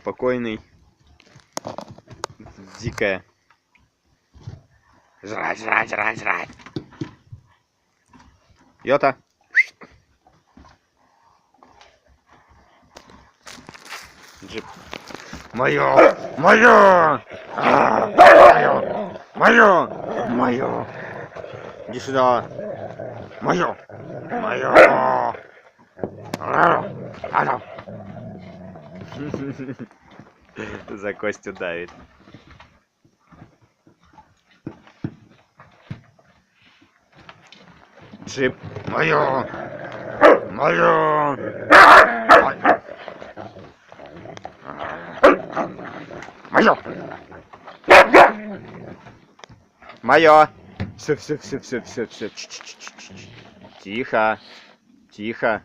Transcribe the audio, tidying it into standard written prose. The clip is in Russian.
спокойный. Дикая. Жрать, жрать, жрать, жрать. Йота. Джип. Моё! Моё! Моё! Моё! Моё! Иди сюда! Моё! Моё! За Костю давит. Джип. Моё! Моё! Моё! Моё! Все. Тихо. Тихо.